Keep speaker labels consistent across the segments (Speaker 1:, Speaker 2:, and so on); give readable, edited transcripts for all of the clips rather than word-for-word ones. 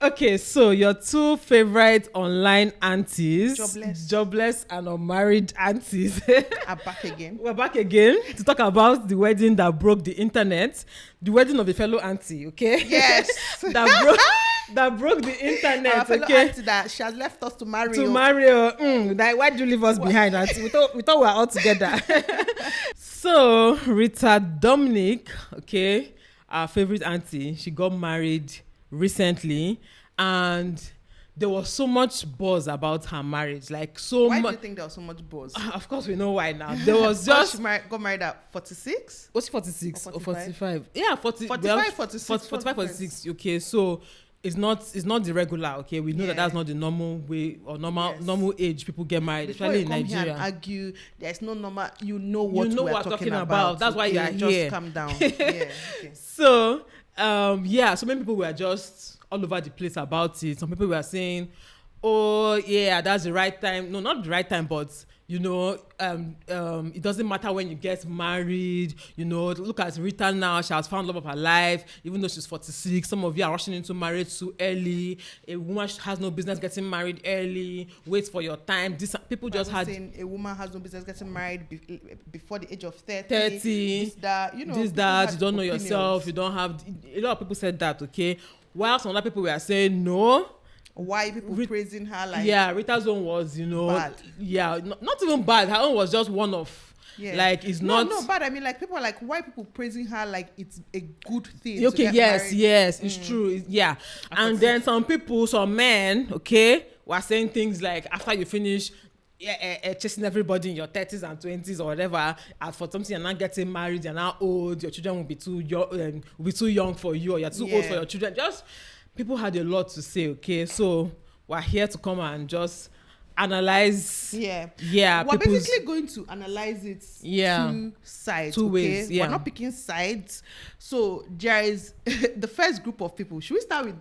Speaker 1: Okay, so your two favorite online aunties, jobless and unmarried aunties,
Speaker 2: are back again.
Speaker 1: We're back again to talk about the wedding that broke the internet, the wedding of a fellow auntie. Okay.
Speaker 2: Yes.
Speaker 1: that broke the internet.
Speaker 2: Our fellow auntie that she has left us to marry.
Speaker 1: Like, why did you leave us behind, auntie? We thought we were all together. So Rita Dominic, okay, our favorite auntie, she got married recently, and there was so much buzz about her marriage. Like,
Speaker 2: why do you think there was so much buzz?
Speaker 1: Of course, we know why now. There was just
Speaker 2: she got married at 46.
Speaker 1: Was it 46 or 45?
Speaker 2: Yeah, 45, 46.
Speaker 1: 45, 46. Okay, so it's not the regular. Okay, we know that's not the normal way or normal age people get married,
Speaker 2: Before
Speaker 1: especially
Speaker 2: you
Speaker 1: in
Speaker 2: come
Speaker 1: Nigeria.
Speaker 2: Here and argue, there's no normal. You know what we're talking about.
Speaker 1: That's why you are
Speaker 2: just
Speaker 1: here.
Speaker 2: Calm down. Yeah. Okay.
Speaker 1: So so many people were just all over the place about it. Some people were saying, oh yeah, that's the right time. No, not the right time, but it doesn't matter when you get married. Look at Rita now. She has found love of her life, even though she's 46. Some of you are rushing into marriage too early. A woman has no business getting married early. Wait for your time. People just had
Speaker 2: saying a woman has no business getting married before the age of 30.
Speaker 1: This, that, you don't know yourself. You don't have. A lot of people said that. Okay, while some other people were saying no.
Speaker 2: Why people praising her like
Speaker 1: Rita's own was
Speaker 2: bad.
Speaker 1: Not even bad. Her own was just one of like it's not
Speaker 2: bad. I mean, like, people are like, why people praising her like it's a good thing.
Speaker 1: Okay, yes, it's true. And then some men, okay, were saying things like, after you finish chasing everybody in your 30s and 20s or whatever, for something you're not getting married, you're not old, your children will be too young for you, or you're too old for your children. Just people had a lot to say. Okay, so we're here to come and just analyze.
Speaker 2: We're basically going to analyze it two sides,
Speaker 1: two ways.
Speaker 2: We're not picking sides. So there is the first group of people. Should we start with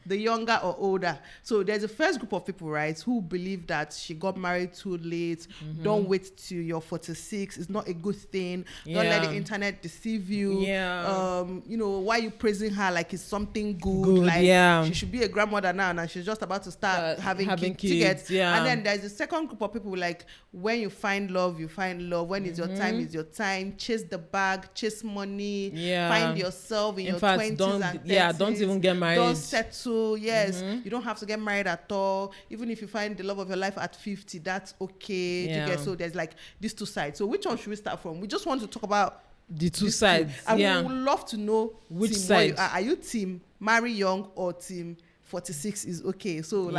Speaker 2: the younger or older? So there's a first group of people, right, who believe that she got married too late. Don't wait till you're 46. It's not a good thing. Don't let the internet deceive you. Why you praising her like it's something good? Like, she should be a grandmother now and she's just about to start having kids. And then there's a second group of people, like, when you find love, you find love. When it's your time, it's your time. Chase the bag, chase money, find yourself in your 20s and 30s.
Speaker 1: Don't even get married.
Speaker 2: Don't settle. You don't have to get married at all. Even if you find the love of your life at 50, that's okay. So there's like these two sides. So which one should we start from? We just want to talk about
Speaker 1: the two sides.
Speaker 2: And we would love to know
Speaker 1: which side.
Speaker 2: Are you team marry young or team 46 is okay? So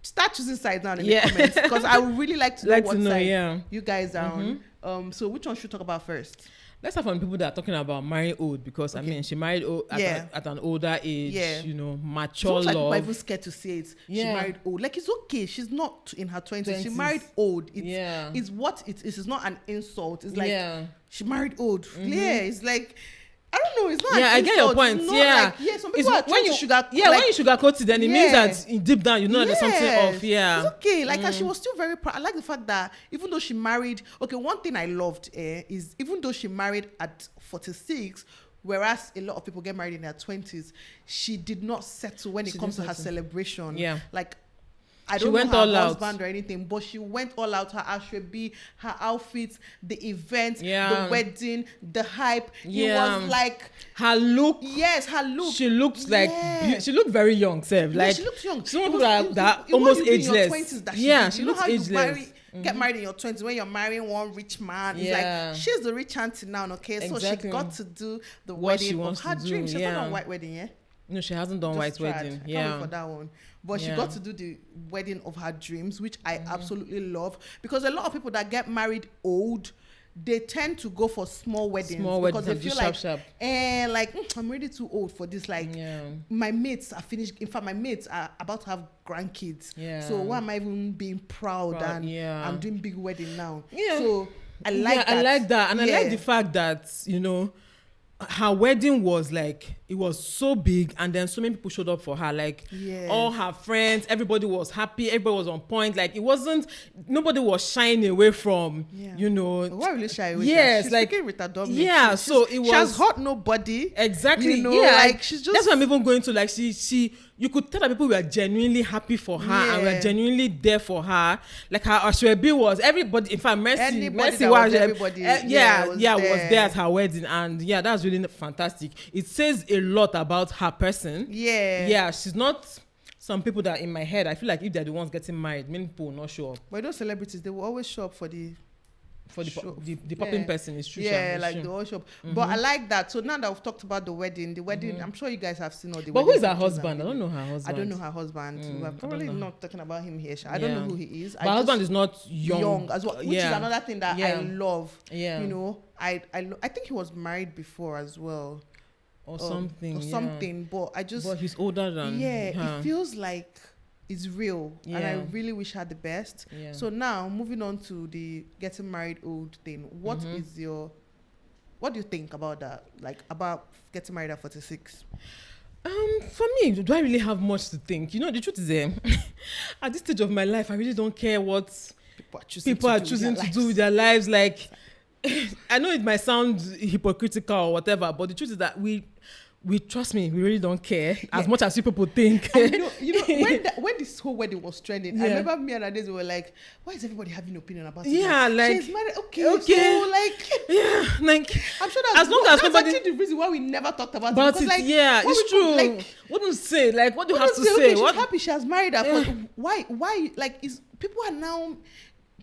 Speaker 2: start choosing sides now in the comments, because I would really like to know what side you guys are on. So which one should we talk about first?
Speaker 1: Let's start from people that are talking about marrying old, because I mean, she married old at an older age, mature love.
Speaker 2: Like people are even scared to say it. She married old. Like, it's okay. She's not in her 20s. She married old. It's what it is. It's not an insult. It's like she married old. It's like, I don't know. It's not.
Speaker 1: I get your point.
Speaker 2: Some people are trying to sugarcoat.
Speaker 1: When you sugarcoat it, then it means that deep down you know there's something off.
Speaker 2: It's okay. Like, and she was still very proud. I like the fact that even though she married, one thing I loved is even though she married at 46, whereas a lot of people get married in their 20s, she did not settle when it comes to her celebration. Like, I don't know her husband or anything, but she went all out. Her ashrebi, her outfits, the event, the wedding, the hype. It was like
Speaker 1: her look.
Speaker 2: Yes, her look.
Speaker 1: She looked like she looked very young, Seb. Like,
Speaker 2: she looked young.
Speaker 1: Some people that almost ageless.
Speaker 2: She looks ageless. Get married in your 20s when you're marrying one rich man. It's like, she's the rich auntie now, okay? So she got to do the wedding of her dream. She's not done white wedding,
Speaker 1: No, she hasn't done white wedding.
Speaker 2: I can't wait for that one. But she got to do the wedding of her dreams, which I absolutely love. Because a lot of people that get married old, they tend to go for small weddings. Because they feel like, I'm already too old for this. Like, my mates are finished. In fact, my mates are about to have grandkids. So why am I even being proud and I'm doing big wedding now? So I like that.
Speaker 1: I like that. And I like the fact that, her wedding was like, it was so big, and then so many people showed up for her, like all her friends, everybody was happy, everybody was on point. Like, it wasn't, nobody was shying away from
Speaker 2: why really shy away? She's
Speaker 1: like
Speaker 2: Rita Dominic.
Speaker 1: So it was,
Speaker 2: she has hurt nobody,
Speaker 1: exactly.
Speaker 2: like, she's just,
Speaker 1: that's what I'm even going to, like, she you could tell that people were genuinely happy for her and were genuinely there for her. Like her Ashwebi was, everybody, in fact, Mercy was there at her wedding, and that's really fantastic. It says a lot about her person. Yeah, she's not some people that in my head, I feel like if they're the ones getting married, many people will not show up.
Speaker 2: But those celebrities, they will always show up for the
Speaker 1: popping person. Is true.
Speaker 2: Like the whole shop. But I like that. So now that we've talked about the wedding, I'm sure you guys have seen all the.
Speaker 1: But who is her husband? I don't know her husband.
Speaker 2: I don't know her husband. We're probably not talking about him here. I don't know who he is.
Speaker 1: But her husband is not young
Speaker 2: as well, which is another thing that I love.
Speaker 1: Yeah.
Speaker 2: You know, I think he was married before as well.
Speaker 1: Or something.
Speaker 2: But
Speaker 1: he's older than her.
Speaker 2: It feels like it's real, and I really wish her the best. So now moving on to the getting married old thing, what do you think about that, like about getting married at 46?
Speaker 1: For me, do I really have much to think? You know, the truth is at this stage of my life, I really don't care what people are choosing to do with their lives. Like, I know it might sound hypocritical or whatever, but the truth is that we trust me, we really don't care as much as you people think.
Speaker 2: And you know when this whole wedding was trending, I remember me and Ades were like, why is everybody having an opinion about it?
Speaker 1: Yeah, like
Speaker 2: she's married. Okay. So
Speaker 1: like
Speaker 2: I'm sure that's actually the reason why we never talked about it. Because, like,
Speaker 1: it's true. Like, what do you say? Like, what do you have to say?
Speaker 2: She's happy she has married her. Why? Like, people are now.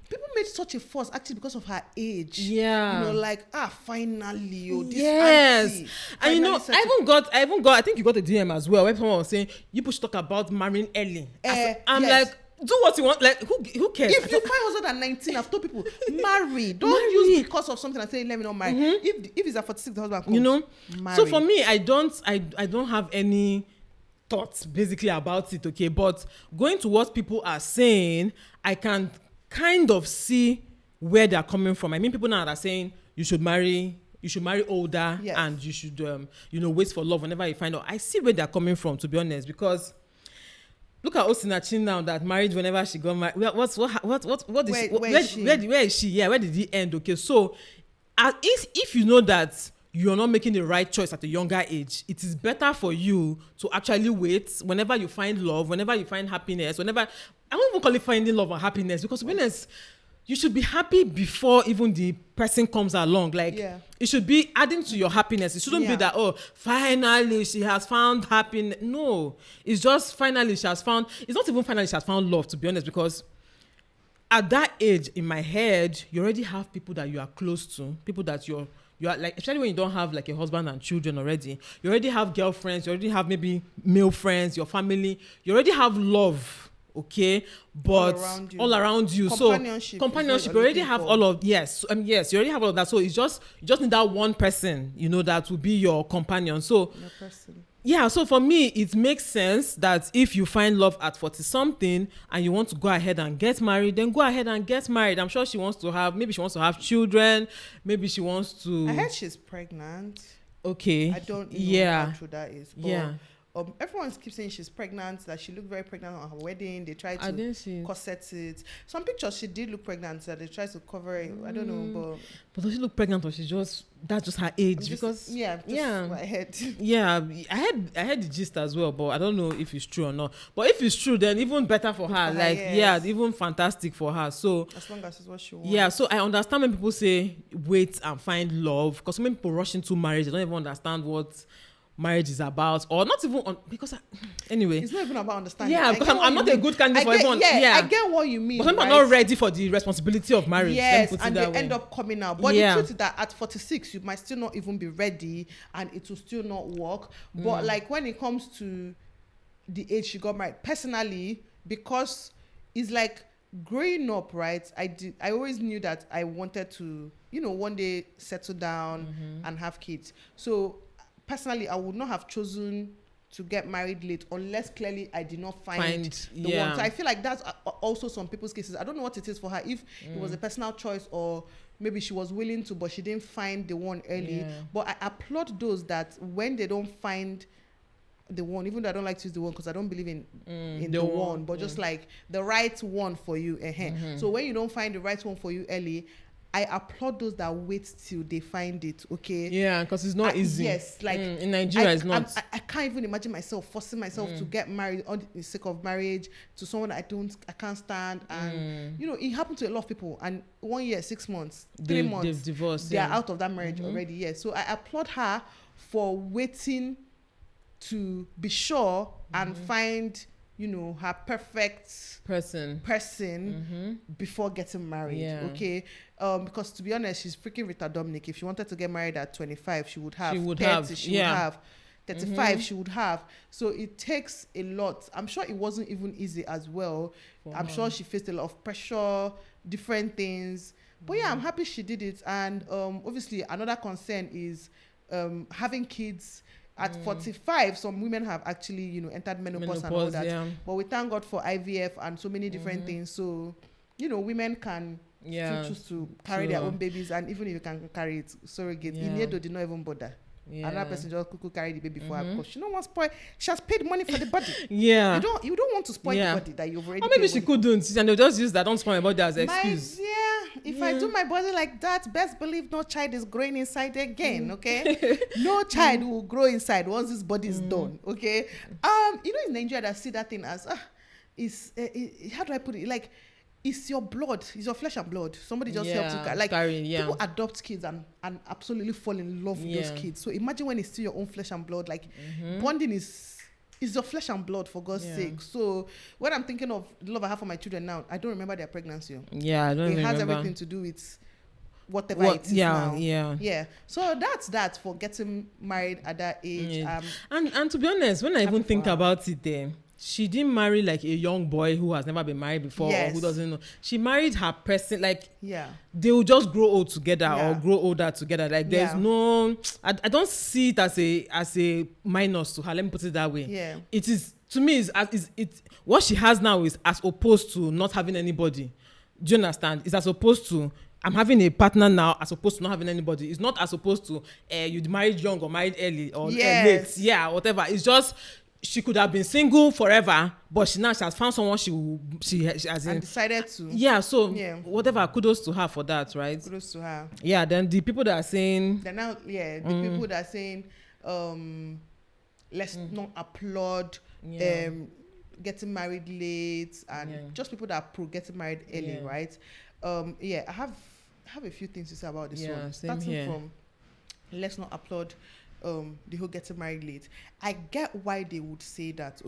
Speaker 2: People made such a fuss actually because of her age.
Speaker 1: Yeah.
Speaker 2: You know, like, finally, this auntie.
Speaker 1: And you know, I even got, I think you got a DM as well, where someone was saying, you should talk about marrying early. I'm like, do what you want. Like, who cares?
Speaker 2: If you find husband at 19, I've told people, marry. Don't use because of something and say, let me not marry. If it's at 46, the husband comes,
Speaker 1: you know,
Speaker 2: marry.
Speaker 1: So for me, I don't have any thoughts basically about it, okay? But going to what people are saying, I can kind of see where they're coming from. I mean, people now are saying you should marry older, and you should wait for love whenever you find out. I see where they're coming from, to be honest, because look at Osinachi now that married whenever she got married. Where is she? Yeah, where did he end? Okay, so if you know that you're not making the right choice at a younger age, it is better for you to actually wait whenever you find love, whenever you find happiness, whenever. I won't even call it finding love or happiness, because to be honest, you should be happy before even the person comes along. Like, it should be adding to your happiness. It shouldn't be that, finally she has found happiness. No, it's just finally she has found. It's not even finally she has found love, to be honest, because at that age, in my head, you already have people that you are close to, people that you are like, especially when you don't have like a husband and children already. You already have girlfriends. You already have maybe male friends, your family. You already have love. Okay, but all around you.
Speaker 2: Companionship.
Speaker 1: You already have all of you already have all of that. So you just need that one person, that will be your companion. So so for me, it makes sense that if you find love at 40 something and you want to go ahead and get married, then go ahead and get married. I'm sure she wants to have children. Maybe she wants to.
Speaker 2: I heard she's pregnant.
Speaker 1: Okay.
Speaker 2: I don't know how true that is. But everyone keeps saying she's pregnant, that she looked very pregnant on her wedding. They tried to corset it. Some pictures she did look pregnant, that they tried to cover it. I don't know,
Speaker 1: but does she look pregnant, or that's just her age? Because
Speaker 2: what I heard.
Speaker 1: I heard the gist as well, but I don't know if it's true or not. But if it's true, then even better for her. Even fantastic for her. So
Speaker 2: as long as it's what she wants.
Speaker 1: So I understand when people say wait and find love, because so many people rush into marriage, they don't even understand what marriage is about, or not even because anyway,
Speaker 2: it's not even about understanding.
Speaker 1: Because I'm not a good candidate for everyone.
Speaker 2: I get what you mean,
Speaker 1: but some people are not ready for the responsibility of marriage.
Speaker 2: And they end up coming out. But the truth is that at 46 you might still not even be ready, and it will still not work. But like when it comes to the age she got married, personally, because it's like growing up, right? I always knew that I wanted to, one day settle down and have kids. So personally, I would not have chosen to get married late unless clearly I did not find the one. So I feel like that's also some people's cases. I don't know what it is for her, if it was a personal choice or maybe she was willing to, but she didn't find the one early. But I applaud those that when they don't find the one, even though I don't like to use the one because I don't believe in the one, but just like the right one for you. So when you don't find the right one for you early, I applaud those that wait till they find it. Okay.
Speaker 1: Yeah, because it's not easy.
Speaker 2: Yes, like
Speaker 1: in Nigeria, it's not.
Speaker 2: I can't even imagine myself forcing myself to get married on the sake of marriage to someone I can't stand. And you know, it happened to a lot of people. And 1 year, 6 months, 3 months,
Speaker 1: they've divorced.
Speaker 2: They are out of that marriage already. Yeah. So I applaud her for waiting to be sure and find, you know, her perfect person before getting married.
Speaker 1: Yeah.
Speaker 2: Okay. Because to be honest, she's freaking Rita Dominic. If she wanted to get married at 25, she would have 30, would have 35, she would have. So it takes a lot. I'm sure it wasn't even easy as well. I'm sure she faced a lot of pressure, different things. But yeah, I'm happy she did it. And obviously another concern is having kids. At 45, some women have actually, you know, entered menopause and all that. Yeah. But we thank God for IVF and so many different things. So, you know, women can choose to carry their own babies. And even if you can carry it, surrogate. Inedo did not even bother. Yeah. Another person just could carry the baby for her because she don't want to spoil. She has paid money for the body.
Speaker 1: Yeah.
Speaker 2: You don't want to spoil the body that you've already.
Speaker 1: Or maybe she couldn't, and they'll just use that don't spoil my body as an excuse.
Speaker 2: If I do my body like that, best believe no child is growing inside again. Okay, no child will grow inside once this body is done. Okay, you know, in Nigeria, I see that thing as how do I put it? Like, it's your blood, it's your flesh and blood. Somebody just helps you like people adopt kids and absolutely fall in love with those kids. So imagine when it's still your own flesh and blood. Like bonding is your flesh and blood, for God's sake. So when I'm thinking of the love I have for my children now, I don't remember their pregnancy.
Speaker 1: Yeah, I don't remember. It has
Speaker 2: everything to do with whatever it is now. Yeah. So that's that for getting married at that age.
Speaker 1: And to be honest, when I even think about it, she didn't marry like a young boy who has never been married before or who doesn't know. She married her person, like they will just grow old together or grow older together. Like there's no, I don't see it as a minus to her. Let me put it that way.
Speaker 2: Yeah.
Speaker 1: It is, to me, is what she has now is as opposed to not having anybody. Do you understand? It's as opposed to I'm having a partner now as opposed to not having anybody. It's not as opposed to you married young or married early or late. Yeah, whatever. It's just she could have been single forever, but she has found someone she has
Speaker 2: decided to.
Speaker 1: Yeah, so whatever, kudos to her for that, right?
Speaker 2: Kudos to her.
Speaker 1: Yeah, then the people that are saying
Speaker 2: people that are saying let's not applaud getting married late and just people that are pro getting married early, right? I have a few things to say about this one. Starting from let's not applaud the whole getting married late. I get why they would say that,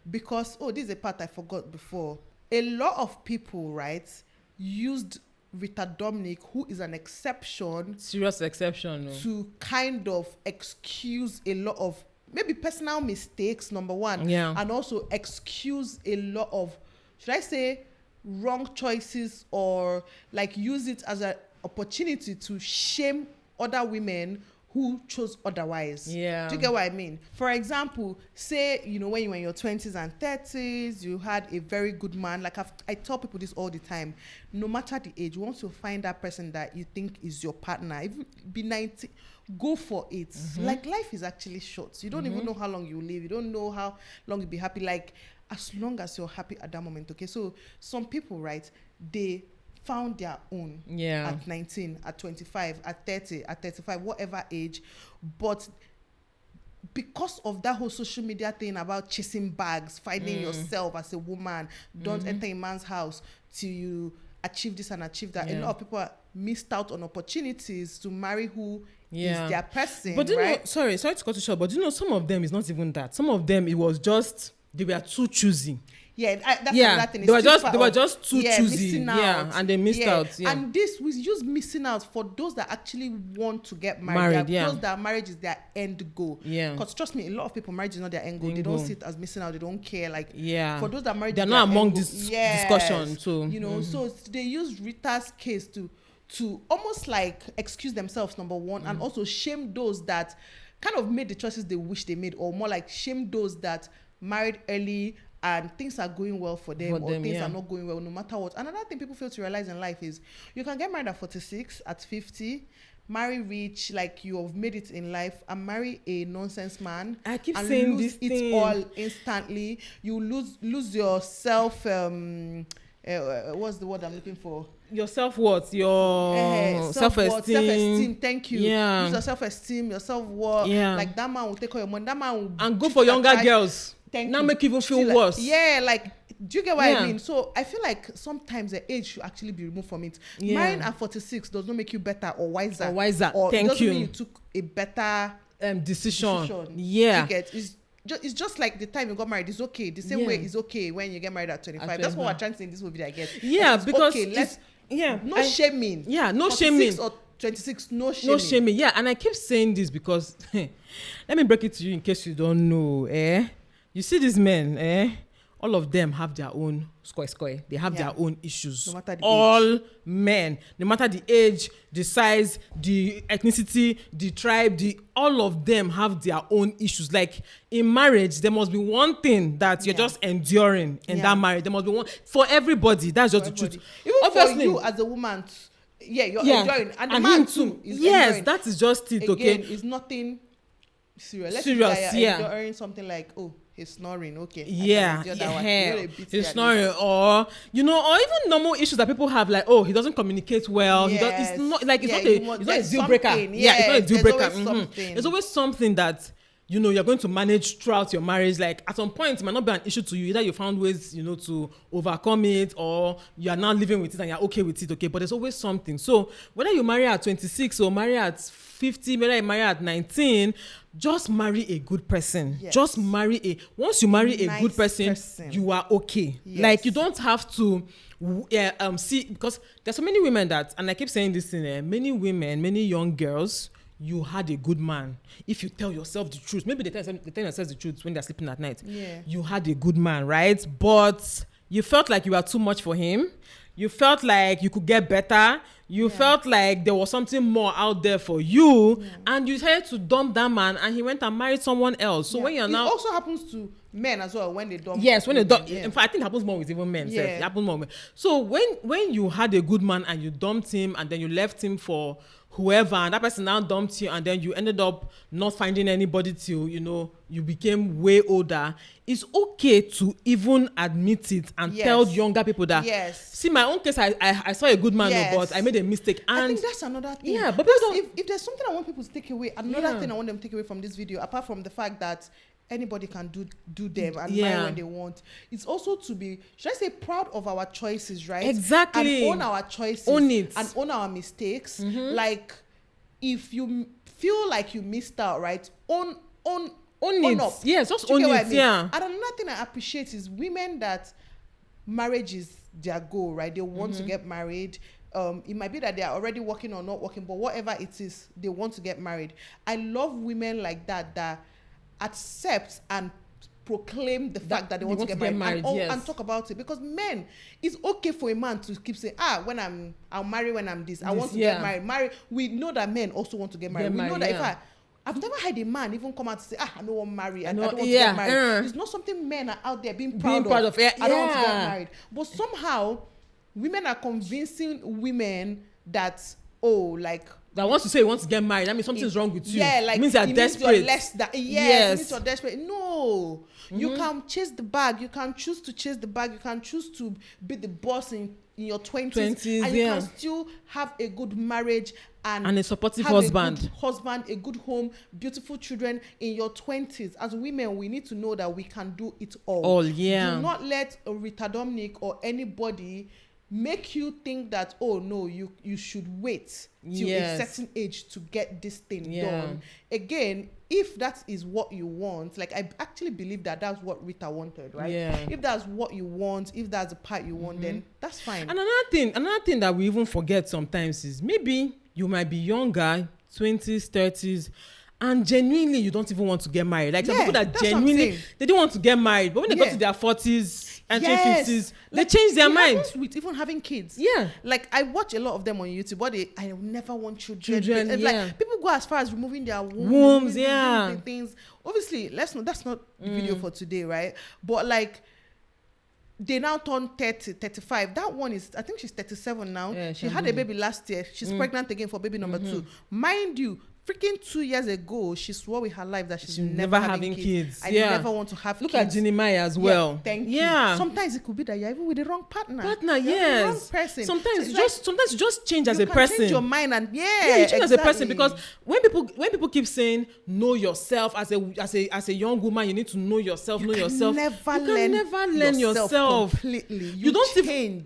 Speaker 2: because this is a part I forgot before. A lot of people, right, used Rita Dominic, who is an exception,
Speaker 1: serious exception,
Speaker 2: to kind of excuse a lot of maybe personal mistakes, number one, and also excuse a lot of, should I say, wrong choices, or like use it as an opportunity to shame other women who chose otherwise.
Speaker 1: Yeah.
Speaker 2: Do you get what I mean? For example, say, you know, when you were in your 20s and 30s, you had a very good man. Like I tell people this all the time. No matter the age, once you find that person that you think is your partner, even be 90, go for it. Like, life is actually short. You don't even know how long you live. You don't know how long you'll be happy. Like, as long as you're happy at that moment, okay? So some people, right, they found their own at 19, at 25, at 30, at 35, whatever age. But because of that whole social media thing about chasing bags, finding yourself as a woman, don't enter a man's house till you achieve this and achieve that. A lot of people missed out on opportunities to marry who is their person.
Speaker 1: But you know, sorry to cut you short, but you know, some of them is not even that. Some of them, it was just they were too choosy.
Speaker 2: That's another thing.
Speaker 1: They were just too choosy. And they missed out. Yeah.
Speaker 2: And this we use missing out for those that actually want to get married. Those that marriage is their end goal. Yeah. Because trust me, a lot of people, marriage is not their end goal. They don't see it as missing out. They don't care. Like, for those that marriage,
Speaker 1: they're not among this discussion too.
Speaker 2: You know, so they use Rita's case to almost like excuse themselves, number one, and also shame those that kind of made the choices they wish they made, or more like shame those that married early and things are going well for them, or things are not going well, no matter what. Another thing people fail to realize in life is you can get married at 46, at 50, marry rich, like you have made it in life, and marry a nonsense man.
Speaker 1: I keep saying
Speaker 2: lose
Speaker 1: this thing.
Speaker 2: All instantly. You lose your self what's the word I'm looking for?
Speaker 1: Your self-worth, your self-esteem.
Speaker 2: Thank you.
Speaker 1: Yeah.
Speaker 2: Use your self-esteem, your self-worth.
Speaker 1: Yeah.
Speaker 2: Like that man will take all your money. That man will
Speaker 1: And go for younger girls.
Speaker 2: Thank
Speaker 1: now
Speaker 2: you.
Speaker 1: make you even feel
Speaker 2: Still,
Speaker 1: worse.
Speaker 2: Yeah, like, do you get what
Speaker 1: Yeah.
Speaker 2: I mean? So I feel like sometimes the age should actually be removed from it.
Speaker 1: Yeah.
Speaker 2: Mine at 46 does not make you better or wiser.
Speaker 1: Or
Speaker 2: it
Speaker 1: thank
Speaker 2: doesn't
Speaker 1: you.
Speaker 2: mean you took a better
Speaker 1: Decision.
Speaker 2: Yeah.
Speaker 1: Yeah.
Speaker 2: It's just like the time you got married. It's okay. The same way it's okay when you get married at 25. That's what we're trying to say in this movie, I guess.
Speaker 1: Yeah,
Speaker 2: it's
Speaker 1: because
Speaker 2: okay, no shaming.
Speaker 1: Yeah, no
Speaker 2: 46
Speaker 1: shaming.
Speaker 2: or 26, no shaming.
Speaker 1: No shaming. Yeah, and I keep saying this because let me break it to you in case you don't know. You see these men, all of them have their own square. They have their own issues.
Speaker 2: No matter the
Speaker 1: all
Speaker 2: age.
Speaker 1: men, no matter the age, the size, the ethnicity, the tribe, all of them have their own issues. Like in marriage, there must be one thing that you're just enduring in that marriage. There must be one for everybody. That's just the truth.
Speaker 2: Even
Speaker 1: obviously,
Speaker 2: for you as a woman, you're enjoying, and the man too is
Speaker 1: yes,
Speaker 2: enjoying.
Speaker 1: that is just it.
Speaker 2: Again,
Speaker 1: Okay,
Speaker 2: it's nothing serious. Let's
Speaker 1: Serious,
Speaker 2: say
Speaker 1: yeah.
Speaker 2: you're enjoying something like, oh, he's snoring. Okay.
Speaker 1: Yeah,
Speaker 2: He's
Speaker 1: he's snoring, or or even normal issues that people have, like, oh, he doesn't communicate well.
Speaker 2: Yes.
Speaker 1: It's not like it's
Speaker 2: Yeah,
Speaker 1: not a deal breaker. Yeah, it's not a deal
Speaker 2: there's
Speaker 1: breaker.
Speaker 2: always something.
Speaker 1: There's always something that you're going to manage throughout your marriage. Like at some point, it might not be an issue to you. Either you found ways, to overcome it, or you are now living with it and you're okay with it. Okay, but there's always something. So whether you marry at 26 or marry at 50, whether you marry at 19, just marry a good person.
Speaker 2: Yes.
Speaker 1: Just marry once you marry a
Speaker 2: Nice
Speaker 1: good person, you are okay.
Speaker 2: Yes.
Speaker 1: Like you don't have to see, because there's so many women that, and I keep saying this thing, many women, many young girls, you had a good man. If you tell yourself the truth, maybe they tell themselves the truth when they're sleeping at night.
Speaker 2: Yeah.
Speaker 1: You had a good man, right? But you felt like you were too much for him. You felt like you could get better. You felt like there was something more out there for you, and you decided to dump that man, and he went and married someone else. So when you're now,
Speaker 2: it also happens to men as well when they dump.
Speaker 1: yes, when they dump.
Speaker 2: Yeah.
Speaker 1: In fact, I think it happens more with even men.
Speaker 2: Yeah.
Speaker 1: It happens more with men. So when you had a good man and you dumped him, and then you left him for whoever, and that person now dumped you, and then you ended up not finding anybody till you became way older, it's okay to even admit it and tell younger people that, see, my own case, I saw a good man, but I made a mistake. And
Speaker 2: I think that's another thing.
Speaker 1: Yeah, but
Speaker 2: if there's something I want people to take away, another thing I want them to take away from this video, apart from the fact that anybody can do them and marry when they want, it's also to be, should I say, proud of our choices, right?
Speaker 1: Exactly.
Speaker 2: And own our choices.
Speaker 1: Own it.
Speaker 2: And own our mistakes. Like, if you feel like you missed out, right? Own
Speaker 1: it.
Speaker 2: up.
Speaker 1: Yes, just
Speaker 2: Do you
Speaker 1: own
Speaker 2: get what
Speaker 1: it.
Speaker 2: I mean?
Speaker 1: Yeah.
Speaker 2: And another thing I appreciate is women that marriage is their goal, right? They want to get married. It might be that they are already working or not working, but whatever it is, they want to get married. I love women like that accept and proclaim the fact that they want to get married, and talk about it. Because men, it's okay for a man to keep saying, I'll marry when I'm this. I want to get married. We know that men also want to get married. We know that I've never had a man even come out and say, I don't want to marry. I don't want to get married. It's not something men are out there being proud of. I don't want to get married. But somehow, women are convincing women that,
Speaker 1: that wants to say you want to get married, that means something's wrong with you.
Speaker 2: Yeah, like
Speaker 1: it means you're desperate.
Speaker 2: It means you're desperate. No. You can chase the bag. You can choose to chase the bag. You can choose to be the boss in your 20s, and you can still have a good marriage and
Speaker 1: a supportive husband.
Speaker 2: A good husband, a good home, beautiful children in your 20s. As women, we need to know that we can do it all. Do not let a Rita Dominic or anybody make you think that, oh no, you should wait till a certain age to get this thing done. Again, if that is what you want, like, I actually believe that that's what Rita wanted, right? If that's what you want, if that's the part you want, then that's fine.
Speaker 1: And another thing that we even forget sometimes is maybe you might be younger, 20s, 30s, and genuinely you don't even want to get married. Like some people that genuinely they don't want to get married, but when they go to their 40s, entering 50s, they change their mind.
Speaker 2: With even having kids.
Speaker 1: Yeah.
Speaker 2: Like, I watch a lot of them on YouTube, but I never want children. Like, people go as far as removing their wombs, things. Obviously, that's not the video for today, right? But like, they now turn 30, 35. That one is, I think she's 37 now. She had a baby last year. She's pregnant again for baby number 2. Mind you, freaking 2 years ago, she swore with her life that she's never having kids. I
Speaker 1: Yeah.
Speaker 2: never want to have
Speaker 1: Look
Speaker 2: kids.
Speaker 1: at Ginny Maya as well.
Speaker 2: Yeah, thank
Speaker 1: Yeah.
Speaker 2: you. Sometimes it could be that you're even with the wrong partner. You're
Speaker 1: Yes.
Speaker 2: with the wrong person.
Speaker 1: Sometimes
Speaker 2: So it's
Speaker 1: you just change as
Speaker 2: you
Speaker 1: a
Speaker 2: can
Speaker 1: person.
Speaker 2: change your mind and
Speaker 1: Yeah, you change as a person,
Speaker 2: exactly.
Speaker 1: because when people keep saying know yourself as a young woman, you need to know yourself, know yourself.
Speaker 2: Never
Speaker 1: You can never learn yourself
Speaker 2: completely.
Speaker 1: You don't
Speaker 2: change.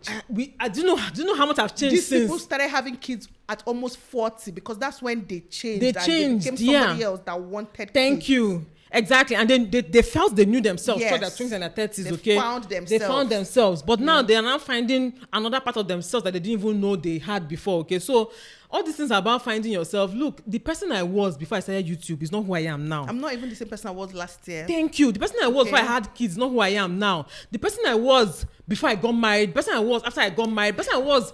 Speaker 1: I do you know how much I've changed
Speaker 2: These
Speaker 1: since.
Speaker 2: people started having kids at almost 40 because that's when they changed.
Speaker 1: They
Speaker 2: and
Speaker 1: changed,
Speaker 2: They became somebody else that wanted
Speaker 1: Thank
Speaker 2: kids.
Speaker 1: you. Exactly. And then they felt they knew themselves.
Speaker 2: Yes.
Speaker 1: Through their 20s and their 30s,
Speaker 2: They
Speaker 1: okay?
Speaker 2: found
Speaker 1: They found
Speaker 2: themselves.
Speaker 1: themselves. But now they are now finding another part of themselves that they didn't even know they had before, okay? So all these things about finding yourself. Look, the person I was before I started YouTube is not who I am now.
Speaker 2: I'm not even the same person I was last year.
Speaker 1: Thank you. The person I was
Speaker 2: Okay.
Speaker 1: before I had kids is not who I am now. The person I was before I got married, the person I was after I got married, the person I was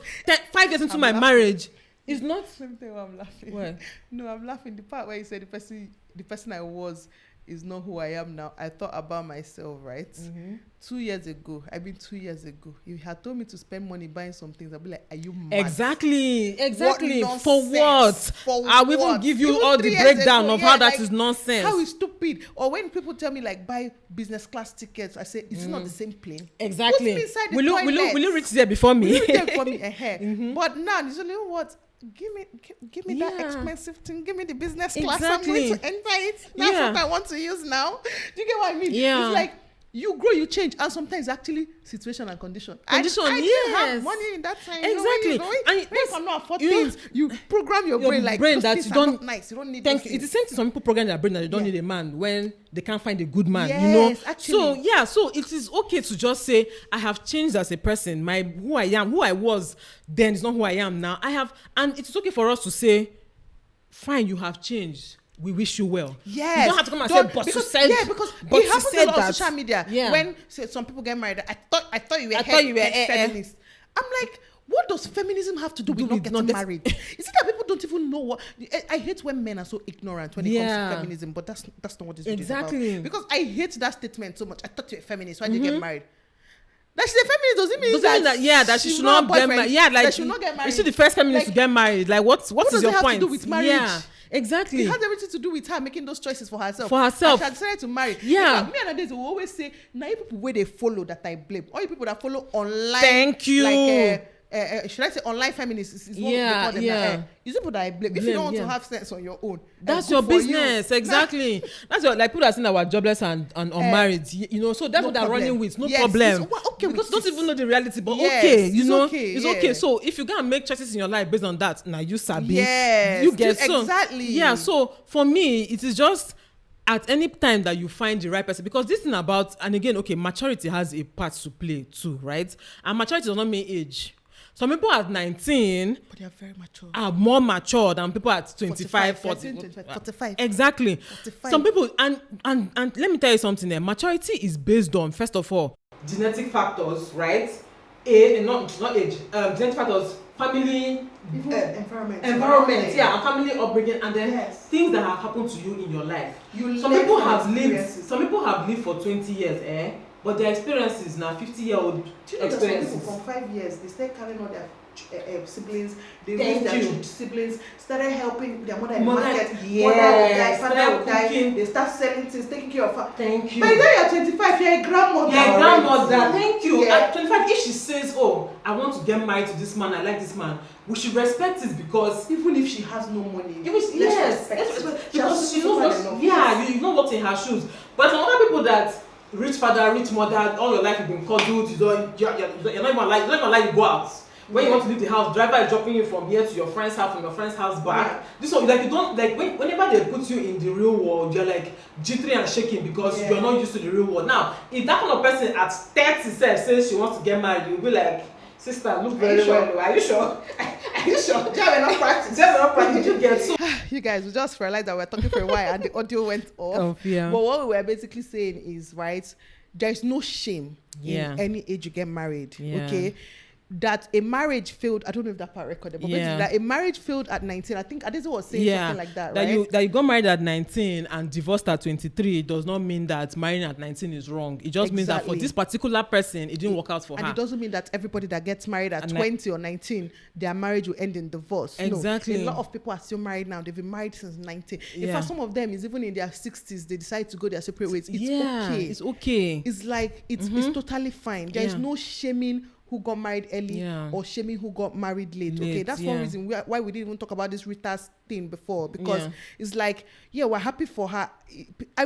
Speaker 1: 5 years into
Speaker 2: I'm
Speaker 1: my
Speaker 2: laughing.
Speaker 1: marriage is not.
Speaker 2: Let me tell you why I'm laughing.
Speaker 1: Why?
Speaker 2: No, I'm laughing. The part where you said the person I was is not who I am now. I thought about myself, right? 2 years ago, I mean 2 years ago, if you had told me to spend money buying some things, I'd be like, are you mad?
Speaker 1: Exactly.
Speaker 2: What
Speaker 1: For what?
Speaker 2: nonsense? For
Speaker 1: I will even
Speaker 2: what?
Speaker 1: give you
Speaker 2: Even
Speaker 1: all
Speaker 2: 3
Speaker 1: the
Speaker 2: years
Speaker 1: breakdown
Speaker 2: ago,
Speaker 1: of
Speaker 2: yeah,
Speaker 1: how that
Speaker 2: like,
Speaker 1: is nonsense.
Speaker 2: How is stupid? Or when people tell me like buy business class tickets, I say, is it not the same plane?
Speaker 1: Exactly.
Speaker 2: Put me inside the
Speaker 1: Will
Speaker 2: toilet.
Speaker 1: you reach there before me?
Speaker 2: Will you take for me ahead? But now, you know what? Give me that
Speaker 1: Yeah.
Speaker 2: expensive thing. Give me the business class. I'm
Speaker 1: Exactly.
Speaker 2: going to enter it. That's
Speaker 1: Yeah.
Speaker 2: what I want to use now. Do you get what I mean?
Speaker 1: Yeah.
Speaker 2: It's like you grow, you change, and sometimes actually situation and condition. I didn't
Speaker 1: Yes.
Speaker 2: have money in that time.
Speaker 1: Exactly.
Speaker 2: You know, when
Speaker 1: And
Speaker 2: you
Speaker 1: that's-
Speaker 2: cannot afford
Speaker 1: you know,
Speaker 2: things, you program your brain like those
Speaker 1: that
Speaker 2: things
Speaker 1: you
Speaker 2: are
Speaker 1: don't
Speaker 2: not nice. You don't need
Speaker 1: Thank
Speaker 2: those
Speaker 1: you. It's the
Speaker 2: things.
Speaker 1: same thing. Some people program their brain that they don't
Speaker 2: Yeah.
Speaker 1: need a man when they can't find a good man.
Speaker 2: Yes,
Speaker 1: you know.
Speaker 2: actually.
Speaker 1: So it is okay to just say I have changed as a person. Who I am, who I was then is not who I am now. And it is okay for us to say, fine, you have changed. We wish you well.
Speaker 2: Yes.
Speaker 1: You don't have to come and say, but
Speaker 2: because,
Speaker 1: you said,
Speaker 2: yeah, because
Speaker 1: but
Speaker 2: it
Speaker 1: you
Speaker 2: happens
Speaker 1: said
Speaker 2: a lot
Speaker 1: that.
Speaker 2: on social media.
Speaker 1: Yeah.
Speaker 2: When some people get married, I thought you were
Speaker 1: eh.
Speaker 2: feminist. I'm like, what does feminism have to do with not getting married? Is it that people don't even know what? I hate when men are so ignorant when it comes to feminism, but that's not what this video is about. Because I hate that statement so much. I thought you were feminist. Why did you get married? That she's a feminist doesn't mean
Speaker 1: that she should not get married. Yeah, like
Speaker 2: that she should not get married.
Speaker 1: Is she the first feminist
Speaker 2: Like,
Speaker 1: to get married? Like what is your point?
Speaker 2: does it have to do with marriage?
Speaker 1: Yeah, exactly.
Speaker 2: It has everything to do with her making those choices for herself.
Speaker 1: For herself.
Speaker 2: And she decided to marry.
Speaker 1: Yeah.
Speaker 2: Me and Ades will always say, now you people where they follow that I blame. All you people that follow online.
Speaker 1: Thank you.
Speaker 2: Like, should I say online feminists? Is what they call them.
Speaker 1: Yeah.
Speaker 2: You people that I blame. If you don't want to have sense on your own,
Speaker 1: That's
Speaker 2: good
Speaker 1: your
Speaker 2: for
Speaker 1: business,
Speaker 2: you.
Speaker 1: exactly. That's your, like people are saying that we're jobless and unmarried, you know. So that's
Speaker 2: no
Speaker 1: what they're
Speaker 2: problem.
Speaker 1: running with. No
Speaker 2: Yes,
Speaker 1: problem.
Speaker 2: it's okay
Speaker 1: because
Speaker 2: with
Speaker 1: don't
Speaker 2: this.
Speaker 1: even know the reality, but
Speaker 2: Yes,
Speaker 1: okay, you
Speaker 2: it's
Speaker 1: know,
Speaker 2: okay,
Speaker 1: it's
Speaker 2: yeah.
Speaker 1: okay. So if you can make choices in your life based on that, now you sabi,
Speaker 2: Yes,
Speaker 1: you get so
Speaker 2: exactly.
Speaker 1: Yeah. So for me, it is just at any time that you find the right person, because this thing about, and again, okay, maturity has a part to play too, right? And maturity does not mean age. Some people at 19
Speaker 2: But they are very mature.
Speaker 1: are more mature than people at 25, 40.
Speaker 2: 45.
Speaker 1: Exactly.
Speaker 2: 45.
Speaker 1: Some people, and let me tell you something there. Maturity is based on, first of all, genetic factors, right? Not age. Genetic factors, family,
Speaker 2: Environment,
Speaker 1: yeah, and family upbringing, and then
Speaker 2: Yes.
Speaker 1: things that have happened to you in your life. Some
Speaker 2: learn
Speaker 1: people
Speaker 2: from
Speaker 1: have lived.
Speaker 2: experiences.
Speaker 1: Some people have lived for 20 years, but their experiences now 50-year-old
Speaker 2: Do you know that some people
Speaker 1: experiences.
Speaker 2: from 5 years, they start carrying all their siblings, they
Speaker 1: Thank
Speaker 2: raise their
Speaker 1: you.
Speaker 2: siblings, started helping their mother in the
Speaker 1: Mother-
Speaker 2: market,
Speaker 1: yes,
Speaker 2: mother will die,
Speaker 1: started
Speaker 2: father will die,
Speaker 1: cooking.
Speaker 2: they start selling things, taking care of her.
Speaker 1: Thank you.
Speaker 2: By the time you're 25, you're a grandmother.
Speaker 1: Yeah,
Speaker 2: already.
Speaker 1: grandmother. Thank you.
Speaker 2: Yeah.
Speaker 1: At 25, if she says, "Oh, I want to get married to this man. I like this man," we should respect it because
Speaker 2: Even if she has no money,
Speaker 1: let's respect because she knows what.
Speaker 2: enough.
Speaker 1: Yeah, you know what's in her shoes. But some other people that rich father, rich mother, all your life you've been cuddled. You're not even allowed to go out. When you want to leave the house, driver is dropping you from here to your friend's house, from your friend's house back.
Speaker 2: Yeah.
Speaker 1: This one, like you don't like whenever they put you in the real world, you're like jittery and shaking because you're not used to the real world. Now, if that kind of person at 30 says she wants to get married, you'll be like, sister, look very well. Are you sure? Are you sure?
Speaker 2: Do you have enough practice?
Speaker 1: Do you have enough practice? Did you get so?
Speaker 2: You guys, we just realized that we're talking for a while and the audio went off.
Speaker 1: Yeah.
Speaker 2: But what we were basically saying is, right, there is no shame in any age you get married.
Speaker 1: Yeah.
Speaker 2: Okay. that a marriage failed. I don't know if that part recorded, but basically that a marriage failed at 19. I think Adese was saying something like that, right?
Speaker 1: That you got married at 19 and divorced at 23 does not mean that marrying at 19 is wrong. It just means that for this particular person, it didn't work out for her.
Speaker 2: And it doesn't mean that everybody that gets married at 20 or 19, their marriage will end in divorce.
Speaker 1: Exactly.
Speaker 2: No, a lot of people are still married now. They've been married since 19. In fact, some of them is even in their 60s, they decide to go their separate ways. It's okay.
Speaker 1: It's okay.
Speaker 2: It's like, it's totally fine. There is no shaming who got married early or shaming who got married late. Okay, that's one reason why we didn't even talk about this Rita's thing before, because it's like, we're happy for her. I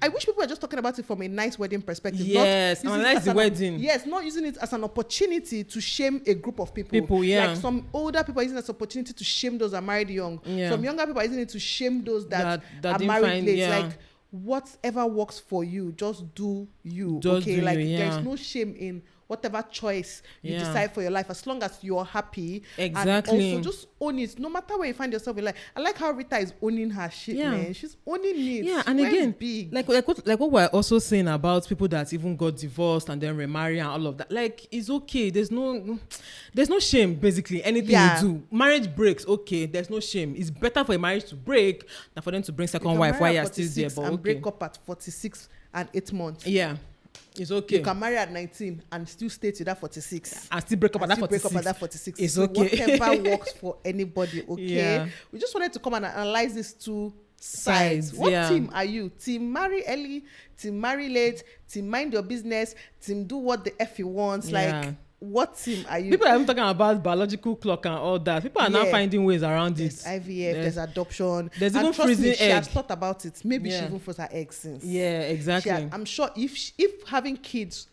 Speaker 2: wish people were just talking about it from a nice wedding perspective.
Speaker 1: Yes, analyze the wedding.
Speaker 2: Yes, not using it as an opportunity to shame a group of people. Like some older people are using it as an opportunity to shame those that are married young. Some younger people are using it to shame those that are married late. Like, whatever works for you, just do you. There's no shame in whatever choice you decide for your life, as long as you're happy.
Speaker 1: Exactly.
Speaker 2: And also just own it, no matter where you find yourself in life. I like how Rita is owning her shit, man. She's owning it.
Speaker 1: Yeah, and again, big. Like what we're also saying about people that even got divorced and then remarry and all of that. Like, it's okay. There's no shame, basically. Anything you do. Marriage breaks, okay. There's no shame. It's better for a marriage to break than for them to bring second wife while you're still there. But
Speaker 2: and break up at 46 and 8 months.
Speaker 1: Yeah. It's okay.
Speaker 2: You can marry at 19 and still stay to that 46.
Speaker 1: And still break up at that 46. It's okay.
Speaker 2: Whatever works for anybody, okay? Yeah. We just wanted to come and analyze these two sides. What team are you? Team marry early, team marry late, team mind your business, team do what the F you want. Like, what team are you?
Speaker 1: People are even talking about biological clock and all that. People are now finding ways around
Speaker 2: there's
Speaker 1: it.
Speaker 2: IVF, there's adoption.
Speaker 1: There's even freezing egg.
Speaker 2: She has thought about it. Maybe she even froze her eggs since.
Speaker 1: Yeah, exactly.
Speaker 2: I'm sure if having kids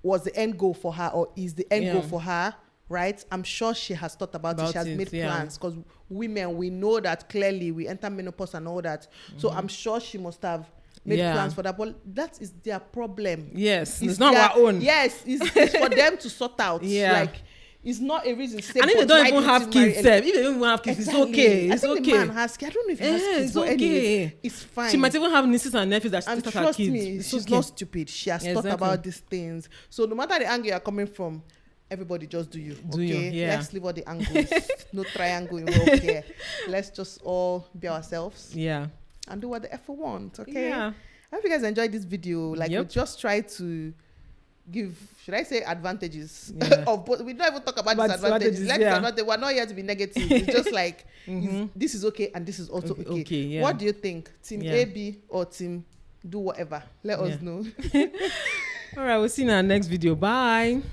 Speaker 2: was the end goal for her, or is the end goal for her, right? I'm sure she has thought about it. She has made plans, because women, we know that clearly we enter menopause and all that. So I'm sure she must have made plans for that, but that is their problem.
Speaker 1: Yes, it's not our own.
Speaker 2: Yes, it's for them to sort out. Like, it's not a reason.
Speaker 1: And if they don't even have kids, if they don't even have kids, it's okay. It's okay.
Speaker 2: The man has kids. I don't know if he has kids, but anyways, it's fine.
Speaker 1: She might even have nieces and nephews that she
Speaker 2: trust her kids. She's not stupid. She has thought about these things. So no matter the angle you're coming from, everybody just do you. Let's leave all the angles. No triangle involved here. Let's just all be ourselves. And do what the F we want, okay? I hope you guys enjoyed this video. Like, we just try to give, should I say, advantages of both. We don't even talk about disadvantages. Disadvantage. We're not here to be negative. It's just like, this is okay and this is also okay. What do you think? Team A, B, or team do whatever? Let us know.
Speaker 1: All right, we'll see you in our next video. Bye.